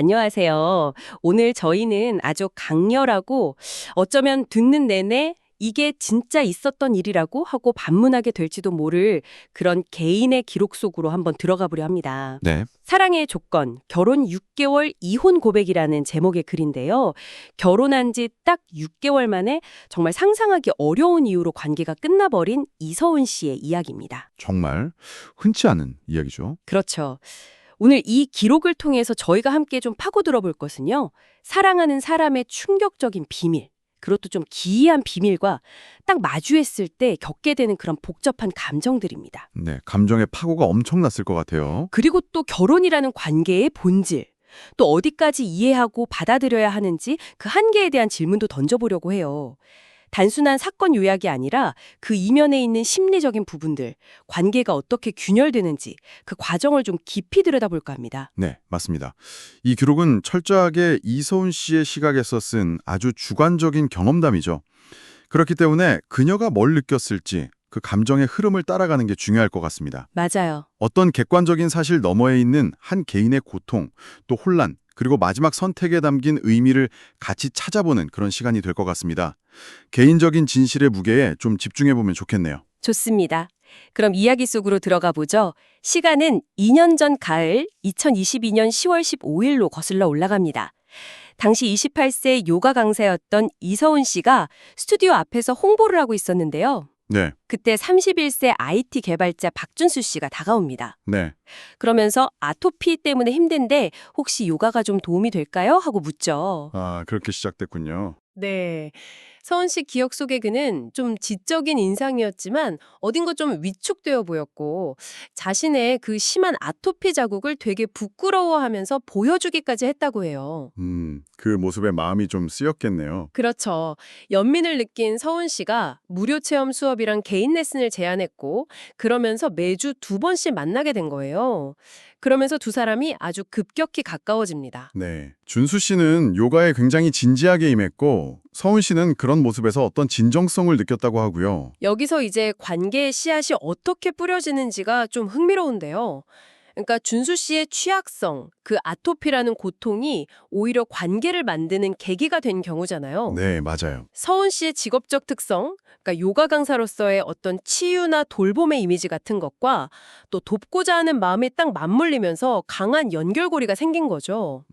안녕하세요. 오늘 저희는 아주 강렬하고 어쩌면 듣는 내내 이게 진짜 있었던 일이라고 하고 반문하게 될지도 모를 그런 개인의 기록 속으로 한번 들어가 보려 합니다. 네, 사랑의 조건, 결혼 6개월 이혼 고백이라는 제목의 글인데요. 결혼한 지 딱 6개월 만에 정말 상상하기 어려운 이유로 관계가 끝나버린 이서은 씨의 이야기입니다. 정말 흔치 않은 이야기죠. 그렇죠. 오늘 이 기록을 통해서 저희가 함께 좀 파고들어 볼 것은요. 사랑하는 사람의 충격적인 비밀, 그것도 좀 기이한 비밀과 딱 마주했을 때 겪게 되는 그런 복잡한 감정들입니다. 네, 감정의 파고가 엄청났을 것 같아요. 그리고 또 결혼이라는 관계의 본질, 또 어디까지 이해하고 받아들여야 하는지 그 한계에 대한 질문도 던져보려고 해요. 단순한 사건 요약이 아니라 그 이면에 있는 심리적인 부분들, 관계가 어떻게 균열되는지 그 과정을 좀 깊이 들여다볼까 합니다. 네, 맞습니다. 이 기록은 철저하게 이서훈 씨의 시각에서 쓴 아주 주관적인 경험담이죠. 그렇기 때문에 그녀가 뭘 느꼈을지 그 감정의 흐름을 따라가는 게 중요할 것 같습니다. 맞아요. 어떤 객관적인 사실 너머에 있는 한 개인의 고통, 또 혼란, 그리고 마지막 선택에 담긴 의미를 같이 찾아보는 그런 시간이 될 것 같습니다. 개인적인 진실의 무게에 좀 집중해보면 좋겠네요. 좋습니다. 그럼 이야기 속으로 들어가 보죠. 시간은 2년 전 가을 2022년 10월 15일로 거슬러 올라갑니다. 당시 28세 요가 강사였던 이서은 씨가 스튜디오 앞에서 홍보를 하고 있었는데요. 네, 그때 31세 IT 개발자 박준수 씨가 다가옵니다. 네. 그러면서 아토피 때문에 힘든데 혹시 요가가 좀 도움이 될까요? 하고 묻죠. 아, 그렇게 시작됐군요. 네. 서은 씨 기억 속의 그는 좀 지적인 인상이었지만 어딘가 좀 위축되어 보였고 자신의 그 심한 아토피 자국을 되게 부끄러워하면서 보여주기까지 했다고 해요. 그 모습에 마음이 좀 쓰였겠네요. 그렇죠. 연민을 느낀 서은 씨가 무료 체험 수업이랑 개인 레슨을 제안했고 그러면서 매주 2번씩 만나게 된 거예요. 그러면서 두 사람이 아주 급격히 가까워집니다. 네. 준수 씨는 요가에 굉장히 진지하게 임했고 서훈 씨는 그런 모습에서 어떤 진정성을 느꼈다고 하고요. 여기서 이제 관계의 씨앗이 어떻게 뿌려지는지가 좀 흥미로운데요. 그러니까 준수 씨의 취약성, 그 아토피라는 고통이 오히려 관계를 만드는 계기가 된 경우잖아요. 네, 맞아요. 서은 씨의 직업적 특성, 그러니까 요가 강사로서의 어떤 치유나 돌봄의 이미지 같은 것과 또 돕고자 하는 마음이 딱 맞물리면서 강한 연결고리가 생긴 거죠.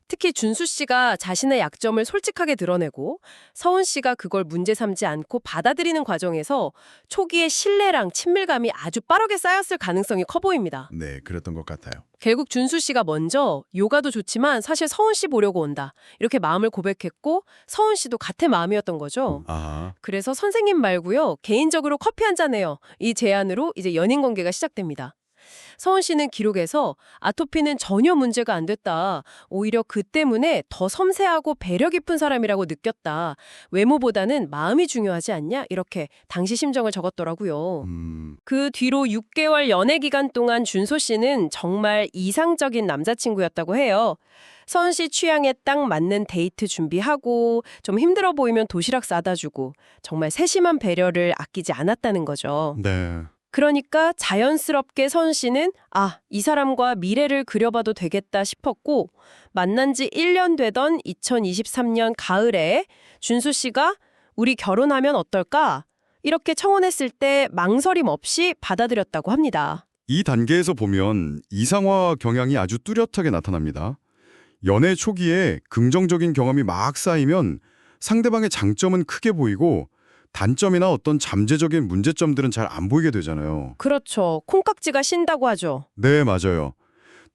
특히 준수 씨가 자신의 약점을 솔직하게 드러내고 서은 씨가 그걸 문제 삼지 않고 받아들이는 과정에서 초기의 신뢰랑 친밀감이 아주 빠르게 쌓였을 가능성이 커 보입니다. 네, 그랬던 것 같아요. 결국 준수 씨가 먼저 요가도 좋지만 사실 서은 씨 보려고 온다. 이렇게 마음을 고백했고 서은 씨도 같은 마음이었던 거죠. 아, 그래서 선생님 말고요. 개인적으로 커피 한 잔 해요. 이 제안으로 이제 연인 관계가 시작됩니다. 서은 씨는 기록에서 아토피는 전혀 문제가 안 됐다. 오히려 그 때문에 더 섬세하고 배려 깊은 사람이라고 느꼈다. 외모보다는 마음이 중요하지 않냐? 이렇게 당시 심정을 적었더라고요. 그 뒤로 6개월 연애 기간 동안 준소 씨는 정말 이상적인 남자친구였다고 해요. 서은 씨 취향에 딱 맞는 데이트 준비하고 좀 힘들어 보이면 도시락 싸다 주고 정말 세심한 배려를 아끼지 않았다는 거죠. 네. 그러니까 자연스럽게 서은 씨는 이 사람과 미래를 그려봐도 되겠다 싶었고 만난 지 1년 되던 2023년 가을에 준수 씨가 우리 결혼하면 어떨까? 이렇게 청혼했을 때 망설임 없이 받아들였다고 합니다. 이 단계에서 보면 이상화 경향이 아주 뚜렷하게 나타납니다. 연애 초기에 긍정적인 경험이 막 쌓이면 상대방의 장점은 크게 보이고 단점이나 어떤 잠재적인 문제점들은 잘 안 보이게 되잖아요. 그렇죠. 콩깍지가 신다고 하죠. 네, 맞아요.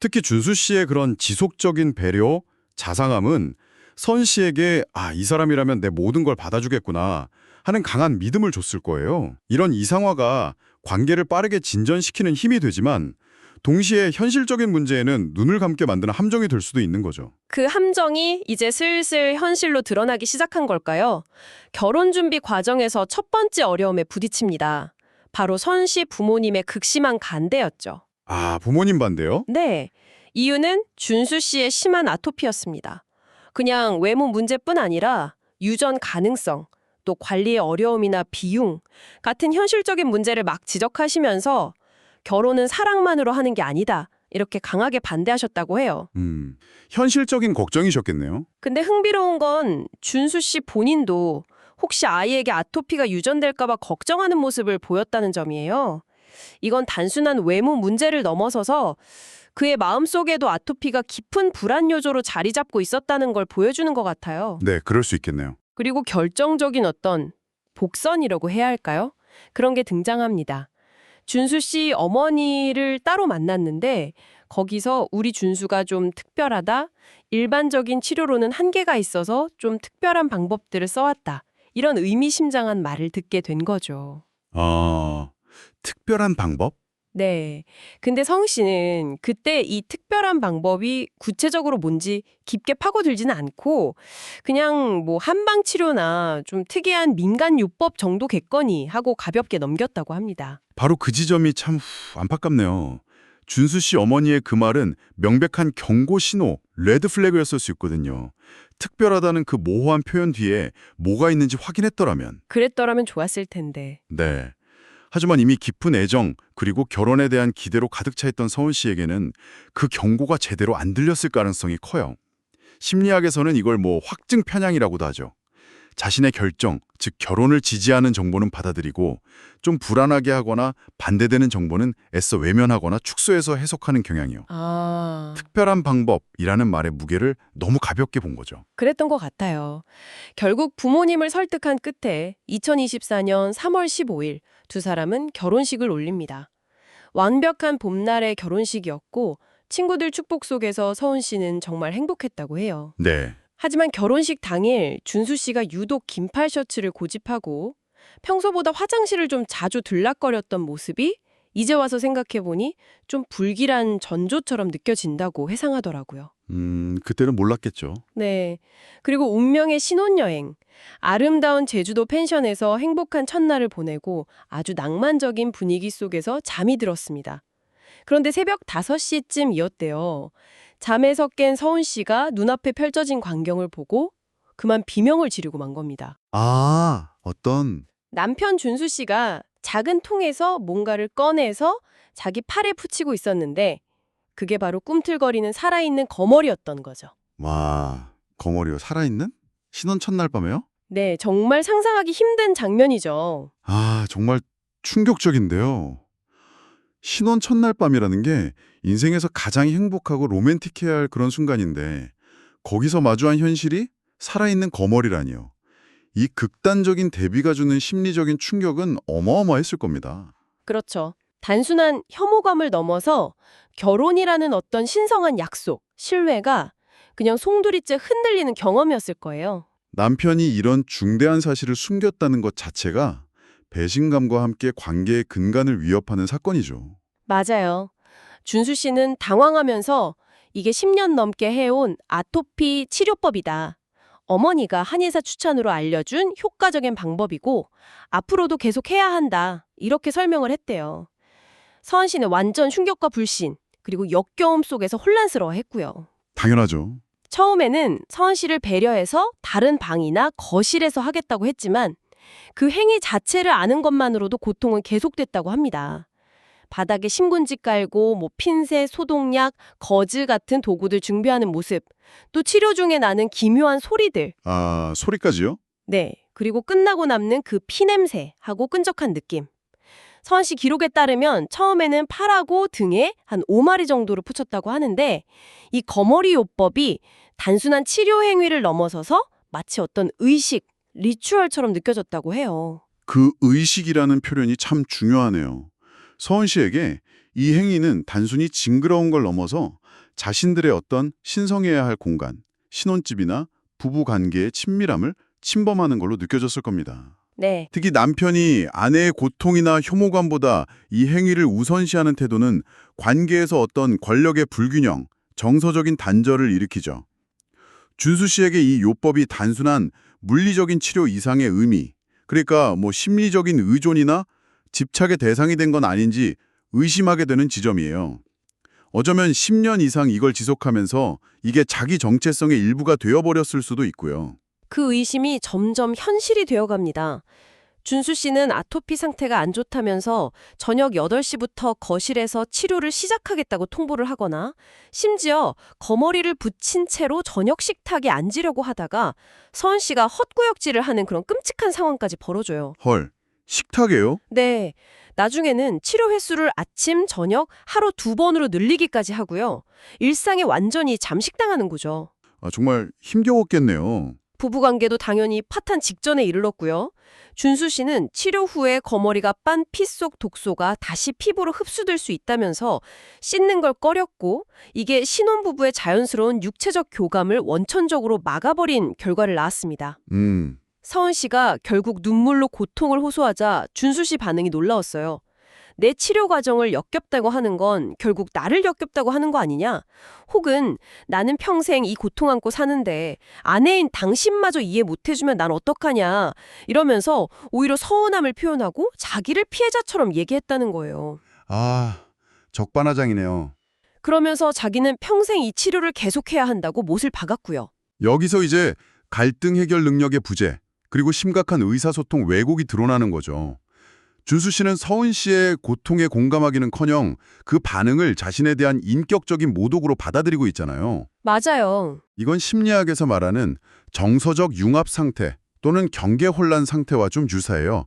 특히 준수 씨의 그런 지속적인 배려, 자상함은 선 씨에게 이 사람이라면 내 모든 걸 받아주겠구나 하는 강한 믿음을 줬을 거예요. 이런 이상화가 관계를 빠르게 진전시키는 힘이 되지만 동시에 현실적인 문제에는 눈을 감게 만드는 함정이 될 수도 있는 거죠. 그 함정이 이제 슬슬 현실로 드러나기 시작한 걸까요? 결혼 준비 과정에서 첫 번째 어려움에 부딪힙니다. 바로 선 씨 부모님의 극심한 간대였죠. 부모님 반대요? 네, 이유는 준수 씨의 심한 아토피였습니다. 그냥 외모 문제뿐 아니라 유전 가능성, 또 관리의 어려움이나 비용 같은 현실적인 문제를 막 지적하시면서 결혼은 사랑만으로 하는 게 아니다. 이렇게 강하게 반대하셨다고 해요. 현실적인 걱정이셨겠네요. 근데 흥미로운 건 준수 씨 본인도 혹시 아이에게 아토피가 유전될까 봐 걱정하는 모습을 보였다는 점이에요. 이건 단순한 외모 문제를 넘어서서 그의 마음속에도 아토피가 깊은 불안 요소로 자리 잡고 있었다는 걸 보여주는 것 같아요. 네, 그럴 수 있겠네요. 그리고 결정적인 어떤 복선이라고 해야 할까요? 그런 게 등장합니다. 준수 씨 어머니를 따로 만났는데 거기서 우리 준수가 좀 특별하다, 일반적인 치료로는 한계가 있어서 좀 특별한 방법들을 써왔다. 이런 의미심장한 말을 듣게 된 거죠. 특별한 방법? 네. 근데 성우 씨는 그때 이 특별한 방법이 구체적으로 뭔지 깊게 파고들지는 않고 그냥 뭐 한방 치료나 좀 특이한 민간 요법 정도겠거니 하고 가볍게 넘겼다고 합니다. 바로 그 지점이 참 안타깝네요. 준수 씨 어머니의 그 말은 명백한 경고 신호, 레드 플래그였을 수 있거든요. 특별하다는 그 모호한 표현 뒤에 뭐가 있는지 확인했더라면. 그랬더라면 좋았을 텐데. 네. 하지만 이미 깊은 애정 그리고 결혼에 대한 기대로 가득 차 있던 서은 씨에게는 그 경고가 제대로 안 들렸을 가능성이 커요. 심리학에서는 이걸 뭐 확증 편향이라고도 하죠. 자신의 결정, 즉 결혼을 지지하는 정보는 받아들이고 좀 불안하게 하거나 반대되는 정보는 애써 외면하거나 축소해서 해석하는 경향이요. 특별한 방법이라는 말의 무게를 너무 가볍게 본 거죠. 그랬던 것 같아요. 결국 부모님을 설득한 끝에 2024년 3월 15일 두 사람은 결혼식을 올립니다. 완벽한 봄날의 결혼식이었고 친구들 축복 속에서 서은 씨는 정말 행복했다고 해요. 네. 하지만 결혼식 당일 준수 씨가 유독 긴팔 셔츠를 고집하고 평소보다 화장실을 좀 자주 들락거렸던 모습이 이제 와서 생각해보니 좀 불길한 전조처럼 느껴진다고 회상하더라고요. 그때는 몰랐겠죠. 네. 그리고 운명의 신혼여행. 아름다운 제주도 펜션에서 행복한 첫날을 보내고 아주 낭만적인 분위기 속에서 잠이 들었습니다. 그런데 새벽 5시쯤이었대요. 잠에서 깬 서운 씨가 눈앞에 펼쳐진 광경을 보고 그만 비명을 지르고 만 겁니다. 어떤 남편 준수 씨가 작은 통에서 뭔가를 꺼내서 자기 팔에 붙이고 있었는데 그게 바로 꿈틀거리는 살아있는 거머리였던 거죠. 와, 거머리요. 살아있는? 신혼 첫날 밤에요? 네, 정말 상상하기 힘든 장면이죠. 정말 충격적인데요. 신혼 첫날 밤이라는 게 인생에서 가장 행복하고 로맨틱해야 할 그런 순간인데 거기서 마주한 현실이 살아있는 거머리라니요. 이 극단적인 대비가 주는 심리적인 충격은 어마어마했을 겁니다. 그렇죠. 단순한 혐오감을 넘어서 결혼이라는 어떤 신성한 약속, 신뢰가 그냥 송두리째 흔들리는 경험이었을 거예요. 남편이 이런 중대한 사실을 숨겼다는 것 자체가 배신감과 함께 관계의 근간을 위협하는 사건이죠. 맞아요. 준수 씨는 당황하면서 이게 10년 넘게 해온 아토피 치료법이다. 어머니가 한의사 추천으로 알려준 효과적인 방법이고 앞으로도 계속 해야 한다. 이렇게 설명을 했대요. 서은 씨는 완전 충격과 불신, 그리고 역겨움 속에서 혼란스러워했고요. 당연하죠. 처음에는 서은 씨를 배려해서 다른 방이나 거실에서 하겠다고 했지만 그 행위 자체를 아는 것만으로도 고통은 계속됐다고 합니다. 바닥에 신문지 깔고 핀셋, 소독약, 거즈 같은 도구들 준비하는 모습, 또 치료 중에 나는 기묘한 소리들. 소리까지요? 네, 그리고 끝나고 남는 그 피냄새하고 끈적한 느낌. 서은 씨 기록에 따르면 처음에는 팔하고 등에 한 5마리 정도를 붙였다고 하는데 이 거머리 요법이 단순한 치료 행위를 넘어서서 마치 어떤 의식, 리추얼처럼 느껴졌다고 해요. 그 의식이라는 표현이 참 중요하네요. 서은 씨에게 이 행위는 단순히 징그러운 걸 넘어서 자신들의 어떤 신성해야 할 공간, 신혼집이나 부부 관계의 친밀함을 침범하는 걸로 느껴졌을 겁니다. 네. 특히 남편이 아내의 고통이나 혐오감보다 이 행위를 우선시하는 태도는 관계에서 어떤 권력의 불균형, 정서적인 단절을 일으키죠. 준수 씨에게 이 요법이 단순한 물리적인 치료 이상의 의미, 그러니까 심리적인 의존이나 집착의 대상이 된 건 아닌지 의심하게 되는 지점이에요. 어쩌면 10년 이상 이걸 지속하면서 이게 자기 정체성의 일부가 되어버렸을 수도 있고요. 그 의심이 점점 현실이 되어갑니다. 준수 씨는 아토피 상태가 안 좋다면서 저녁 8시부터 거실에서 치료를 시작하겠다고 통보를 하거나 심지어 거머리를 붙인 채로 저녁 식탁에 앉으려고 하다가 서은 씨가 헛구역질을 하는 그런 끔찍한 상황까지 벌어져요. 헐, 식탁이에요? 네. 나중에는 치료 횟수를 아침, 저녁 하루 2번으로 늘리기까지 하고요. 일상에 완전히 잠식당하는 거죠. 정말 힘겨웠겠네요. 부부관계도 당연히 파탄 직전에 이르렀고요. 준수 씨는 치료 후에 거머리가 빤 피 속 독소가 다시 피부로 흡수될 수 있다면서 씻는 걸 꺼렸고 이게 신혼부부의 자연스러운 육체적 교감을 원천적으로 막아버린 결과를 낳았습니다. 서은 씨가 결국 눈물로 고통을 호소하자 준수 씨 반응이 놀라웠어요. 내 치료 과정을 역겹다고 하는 건 결국 나를 역겹다고 하는 거 아니냐? 혹은 나는 평생 이 고통 안고 사는데 아내인 당신마저 이해 못해주면 난 어떡하냐? 이러면서 오히려 서운함을 표현하고 자기를 피해자처럼 얘기했다는 거예요. 아, 적반하장이네요. 그러면서 자기는 평생 이 치료를 계속해야 한다고 못을 박았고요. 여기서 이제 갈등 해결 능력의 부재, 그리고 심각한 의사소통 왜곡이 드러나는 거죠. 준수 씨는 서은 씨의 고통에 공감하기는커녕 그 반응을 자신에 대한 인격적인 모독으로 받아들이고 있잖아요. 맞아요. 이건 심리학에서 말하는 정서적 융합 상태 또는 경계 혼란 상태와 좀 유사해요.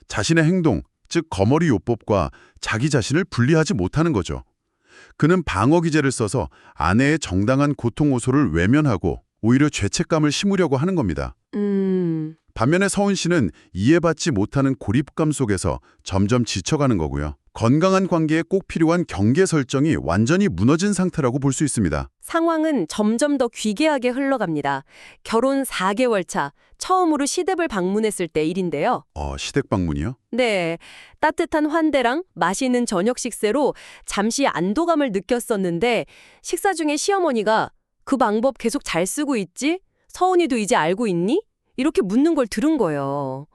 자신의 행동, 즉 거머리 요법과 자기 자신을 분리하지 못하는 거죠. 그는 방어 기제를 써서 아내의 정당한 고통 호소를 외면하고 오히려 죄책감을 심으려고 하는 겁니다. 반면에 서은 씨는 이해받지 못하는 고립감 속에서 점점 지쳐가는 거고요. 건강한 관계에 꼭 필요한 경계 설정이 완전히 무너진 상태라고 볼 수 있습니다. 상황은 점점 더 귀괴하게 흘러갑니다. 결혼 4개월 차, 처음으로 시댁을 방문했을 때 일인데요. 시댁 방문이요? 네, 따뜻한 환대랑 맛있는 저녁 식사로 잠시 안도감을 느꼈었는데 식사 중에 시어머니가 그 방법 계속 잘 쓰고 있지? 서은이도 이제 알고 있니? 이렇게 묻는 걸 들은 거예요.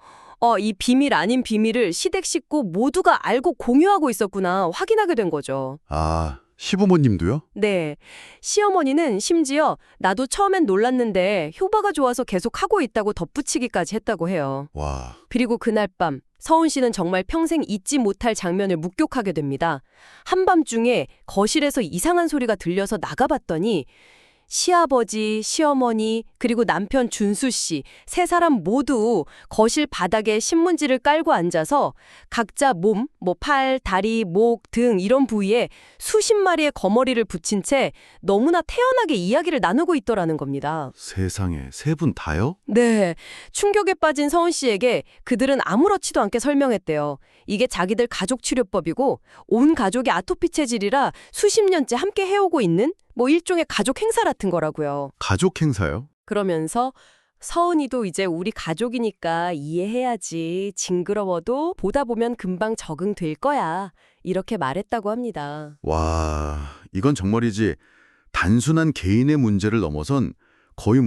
이 비밀 아닌 비밀을 시댁 식구 모두가 알고 공유하고 있었구나 확인하게 된 거죠. 시부모님도요? 네. 시어머니는 심지어 나도 처음엔 놀랐는데 효과가 좋아서 계속 하고 있다고 덧붙이기까지 했다고 해요. 와, 그리고 그날 밤 서은 씨는 정말 평생 잊지 못할 장면을 목격하게 됩니다. 한밤중에 거실에서 이상한 소리가 들려서 나가봤더니 시아버지, 시어머니, 그리고 남편 준수 씨, 3사람 모두 거실 바닥에 신문지를 깔고 앉아서 각자 몸, 팔, 다리, 목 등 이런 부위에 수십 마리의 거머리를 붙인 채 너무나 태연하게 이야기를 나누고 있더라는 겁니다. 세상에, 3분 다요? 네, 충격에 빠진 서은 씨에게 그들은 아무렇지도 않게 설명했대요. 이게 자기들 가족치료법이고 온 가족이 아토피 체질이라 수십 년째 함께 해오고 있는 일종의 가족 행사 같은 거라고요. 가족 행사요? 그러면서 서은이도 이제 우리 가족이니까 이해해야지. 징그러워도 보다 보면 금방 적응될 거야. 이렇게 말했다고 합니다. 와, 이건 정말이지 단순한 개인의 문제를 넘어선 거의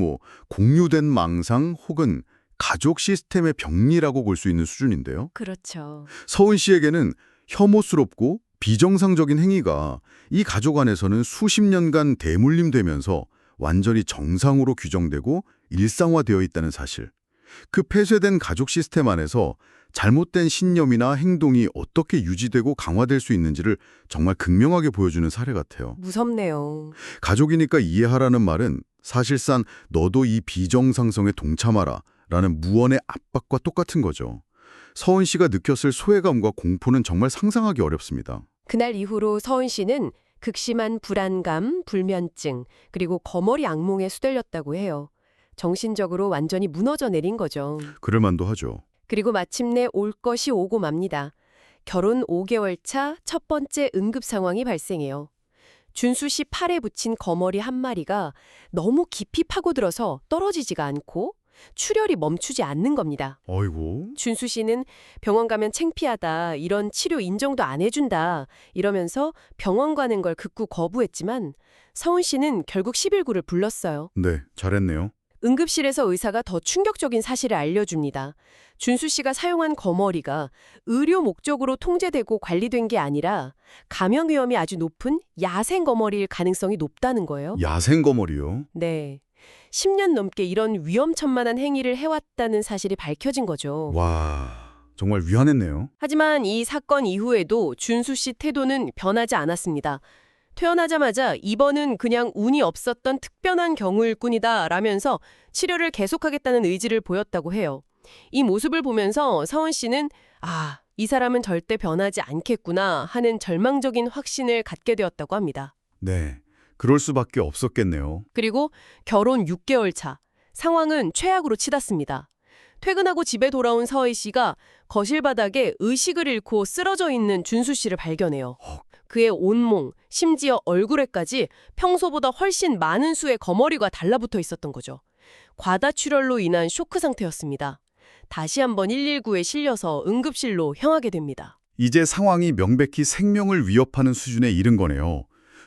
공유된 망상 혹은 가족 시스템의 병리라고 볼 수 있는 수준인데요. 그렇죠. 서은 씨에게는 혐오스럽고 비정상적인 행위가 이 가족 안에서는 수십 년간 대물림되면서 완전히 정상으로 규정되고 일상화되어 있다는 사실. 그 폐쇄된 가족 시스템 안에서 잘못된 신념이나 행동이 어떻게 유지되고 강화될 수 있는지를 정말 극명하게 보여주는 사례 같아요. 무섭네요. 가족이니까 이해하라는 말은 사실상 너도 이 비정상성에 동참하라 라는 무언의 압박과 똑같은 거죠. 서은 씨가 느꼈을 소외감과 공포는 정말 상상하기 어렵습니다. 그날 이후로 서은 씨는 극심한 불안감, 불면증, 그리고 거머리 악몽에 수달렸다고 해요. 정신적으로 완전히 무너져 내린 거죠. 그럴 만도 하죠. 그리고 마침내 올 것이 오고 맙니다. 결혼 5개월 차 첫 번째 응급 상황이 발생해요. 준수 씨 팔에 붙인 거머리 한 마리가 너무 깊이 파고들어서 떨어지지가 않고 출혈이 멈추지 않는 겁니다. 어이고. 준수 씨는 병원 가면 창피하다, 이런 치료 인정도 안 해준다 이러면서 병원 가는 걸 극구 거부했지만 서은 씨는 결국 119를 불렀어요. 네, 잘했네요. 응급실에서 의사가 더 충격적인 사실을 알려줍니다. 준수 씨가 사용한 거머리가 의료 목적으로 통제되고 관리된 게 아니라 감염 위험이 아주 높은 야생 거머리일 가능성이 높다는 거예요. 야생 거머리요? 네. 10년 넘게 이런 위험천만한 행위를 해왔다는 사실이 밝혀진 거죠. 와, 정말 위안했네요. 하지만 이 사건 이후에도 준수 씨 태도는 변하지 않았습니다. 퇴원하자마자 이번은 그냥 운이 없었던 특별한 경우일 뿐이다 라면서 치료를 계속하겠다는 의지를 보였다고 해요. 이 모습을 보면서 서은 씨는 이 사람은 절대 변하지 않겠구나 하는 절망적인 확신을 갖게 되었다고 합니다. 네, 그럴 수밖에 없었겠네요. 그리고 결혼 6개월 차, 상황은 최악으로 치닫습니다. 퇴근하고 집에 돌아온 서희 씨가 거실 바닥에 의식을 잃고 쓰러져 있는 준수 씨를 발견해요. 그의 온몸, 심지어 얼굴에까지 평소보다 훨씬 많은 수의 거머리가 달라붙어 있었던 거죠. 과다출혈로 인한 쇼크 상태였습니다. 다시 한번 119에 실려서 응급실로 향하게 됩니다. 이제 상황이 명백히 생명을 위협하는 수준에 이른 거네요.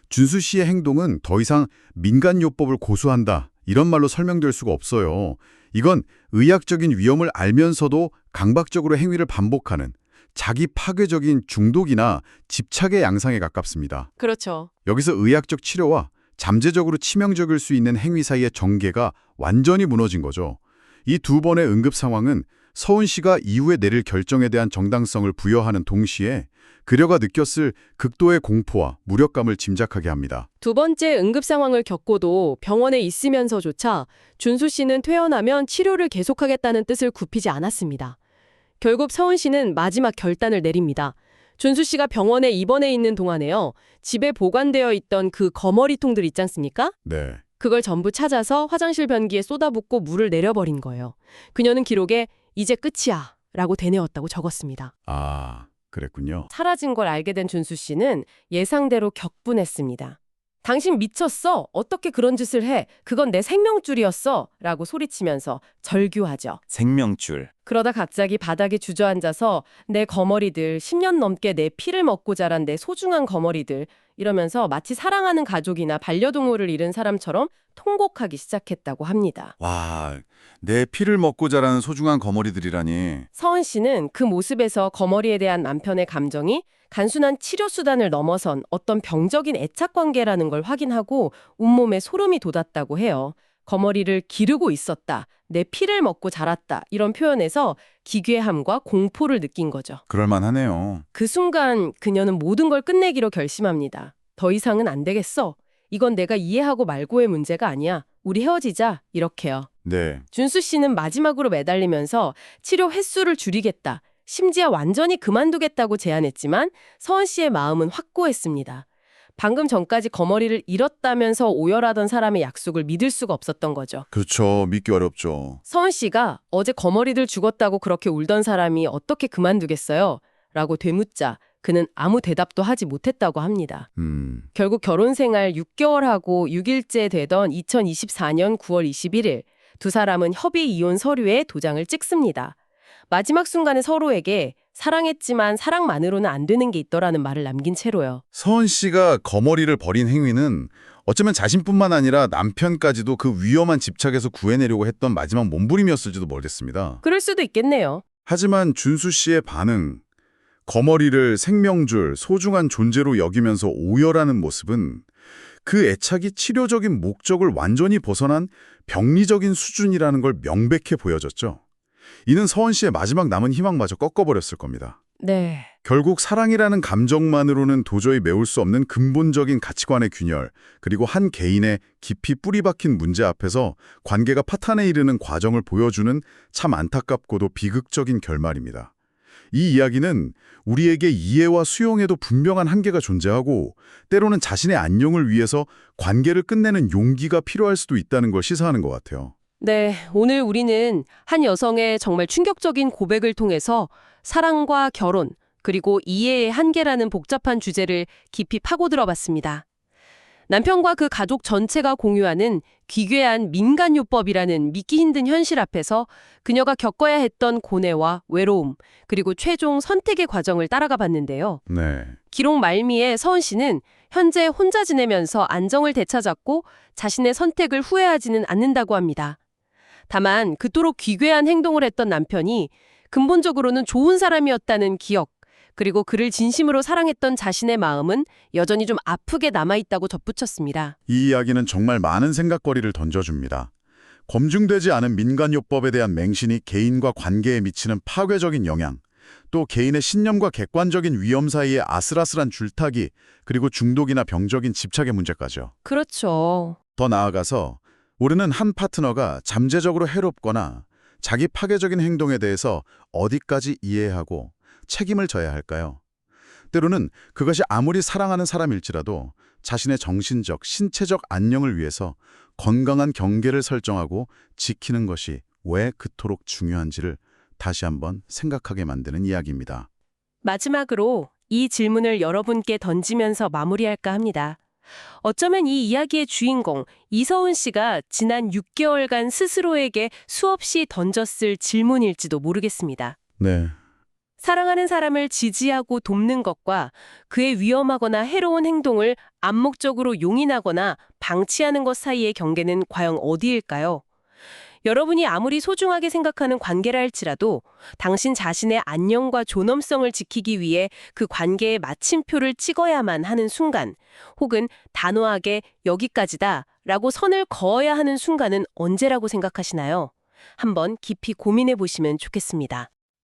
준수 씨의 행동은 더 이상 민간요법을 고수한다, 이런 말로 설명될 수가 없어요. 이건 의학적인 위험을 알면서도 강박적으로 행위를 반복하는 자기 파괴적인 중독이나 집착의 양상에 가깝습니다. 그렇죠. 여기서 의학적 치료와 잠재적으로 치명적일 수 있는 행위 사이의 경계가 완전히 무너진 거죠. 이 두 번의 응급 상황은 서은 씨가 이후에 내릴 결정에 대한 정당성을 부여하는 동시에 그녀가 느꼈을 극도의 공포와 무력감을 짐작하게 합니다. 두 번째 응급 상황을 겪고도 병원에 있으면서조차 준수 씨는 퇴원하면 치료를 계속하겠다는 뜻을 굽히지 않았습니다. 결국 서은 씨는 마지막 결단을 내립니다. 준수 씨가 병원에 입원해 있는 동안에요, 집에 보관되어 있던 그 거머리통들 있지 않습니까? 네. 그걸 전부 찾아서 화장실 변기에 쏟아붓고 물을 내려버린 거예요. 그녀는 기록에 이제 끝이야 라고 되뇌었다고 적었습니다. 그랬군요. 사라진 걸 알게 된 준수 씨는 예상대로 격분했습니다. 당신 미쳤어? 어떻게 그런 짓을 해? 그건 내 생명줄이었어 라고 소리치면서 절규하죠. 생명줄. 그러다 갑자기 바닥에 주저앉아서 내 거머리들, 10년 넘게 내 피를 먹고 자란 내 소중한 거머리들, 이러면서 마치 사랑하는 가족이나 반려동물을 잃은 사람처럼 통곡하기 시작했다고 합니다. 와, 내 피를 먹고 자라는 소중한 거머리들이라니. 서은 씨는 그 모습에서 거머리에 대한 남편의 감정이 단순한 치료 수단을 넘어선 어떤 병적인 애착 관계라는 걸 확인하고 온몸에 소름이 돋았다고 해요. 거머리를 기르고 있었다, 내 피를 먹고 자랐다, 이런 표현에서 기괴함과 공포를 느낀 거죠. 그럴만하네요. 그 순간 그녀는 모든 걸 끝내기로 결심합니다. 더 이상은 안 되겠어. 이건 내가 이해하고 말고의 문제가 아니야. 우리 헤어지자. 이렇게요. 네. 준수 씨는 마지막으로 매달리면서 치료 횟수를 줄이겠다, 심지어 완전히 그만두겠다고 제안했지만 서은 씨의 마음은 확고했습니다. 방금 전까지 거머리를 잃었다면서 오열하던 사람의 약속을 믿을 수가 없었던 거죠. 그렇죠. 믿기 어렵죠. 서은 씨가 어제 거머리들 죽었다고 그렇게 울던 사람이 어떻게 그만두겠어요? 라고 되묻자 그는 아무 대답도 하지 못했다고 합니다. 결국 결혼 생활 6개월하고 6일째 되던 2024년 9월 21일 두 사람은 협의 이혼 서류에 도장을 찍습니다. 마지막 순간에 서로에게 사랑했지만 사랑만으로는 안 되는 게 있더라는 말을 남긴 채로요. 서은 씨가 거머리를 버린 행위는 어쩌면 자신뿐만 아니라 남편까지도 그 위험한 집착에서 구해내려고 했던 마지막 몸부림이었을지도 모르겠습니다. 그럴 수도 있겠네요. 하지만 준수 씨의 반응, 거머리를 생명줄, 소중한 존재로 여기면서 오열하는 모습은 그 애착이 치료적인 목적을 완전히 벗어난 병리적인 수준이라는 걸 명백히 보여줬죠. 이는 서은 씨의 마지막 남은 희망마저 꺾어버렸을 겁니다. 네. 결국 사랑이라는 감정만으로는 도저히 메울 수 없는 근본적인 가치관의 균열, 그리고 한 개인의 깊이 뿌리 박힌 문제 앞에서 관계가 파탄에 이르는 과정을 보여주는 참 안타깝고도 비극적인 결말입니다. 이 이야기는 우리에게 이해와 수용에도 분명한 한계가 존재하고 때로는 자신의 안녕을 위해서 관계를 끝내는 용기가 필요할 수도 있다는 걸 시사하는 것 같아요. 네, 오늘 우리는 한 여성의 정말 충격적인 고백을 통해서 사랑과 결혼, 그리고 이해의 한계라는 복잡한 주제를 깊이 파고들어 봤습니다. 남편과 그 가족 전체가 공유하는 기괴한 민간요법이라는 믿기 힘든 현실 앞에서 그녀가 겪어야 했던 고뇌와 외로움, 그리고 최종 선택의 과정을 따라가 봤는데요. 네. 기록 말미에 서은 씨는 현재 혼자 지내면서 안정을 되찾았고 자신의 선택을 후회하지는 않는다고 합니다. 다만 그토록 기괴한 행동을 했던 남편이 근본적으로는 좋은 사람이었다는 기억, 그리고 그를 진심으로 사랑했던 자신의 마음은 여전히 좀 아프게 남아있다고 덧붙였습니다. 이 이야기는 정말 많은 생각거리를 던져줍니다. 검증되지 않은 민간요법에 대한 맹신이 개인과 관계에 미치는 파괴적인 영향, 또 개인의 신념과 객관적인 위험 사이의 아슬아슬한 줄타기, 그리고 중독이나 병적인 집착의 문제까지요. 그렇죠. 더 나아가서 우리는 한 파트너가 잠재적으로 해롭거나 자기 파괴적인 행동에 대해서 어디까지 이해하고 책임을 져야 할까요? 때로는 그것이 아무리 사랑하는 사람일지라도 자신의 정신적, 신체적 안녕을 위해서 건강한 경계를 설정하고 지키는 것이 왜 그토록 중요한지를 다시 한번 생각하게 만드는 이야기입니다. 마지막으로 이 질문을 여러분께 던지면서 마무리할까 합니다. 어쩌면 이 이야기의 주인공 이서훈 씨가 지난 6개월간 스스로에게 수없이 던졌을 질문일지도 모르겠습니다. 네. 사랑하는 사람을 지지하고 돕는 것과 그의 위험하거나 해로운 행동을 암묵적으로 용인하거나 방치하는 것 사이의 경계는 과연 어디일까요? 여러분이 아무리 소중하게 생각하는 관계라 할지라도 당신 자신의 안녕과 존엄성을 지키기 위해 그 관계의 마침표를 찍어야만 하는 순간, 혹은 단호하게 여기까지다 라고 선을 그어야 하는 순간은 언제라고 생각하시나요? 한번 깊이 고민해 보시면 좋겠습니다.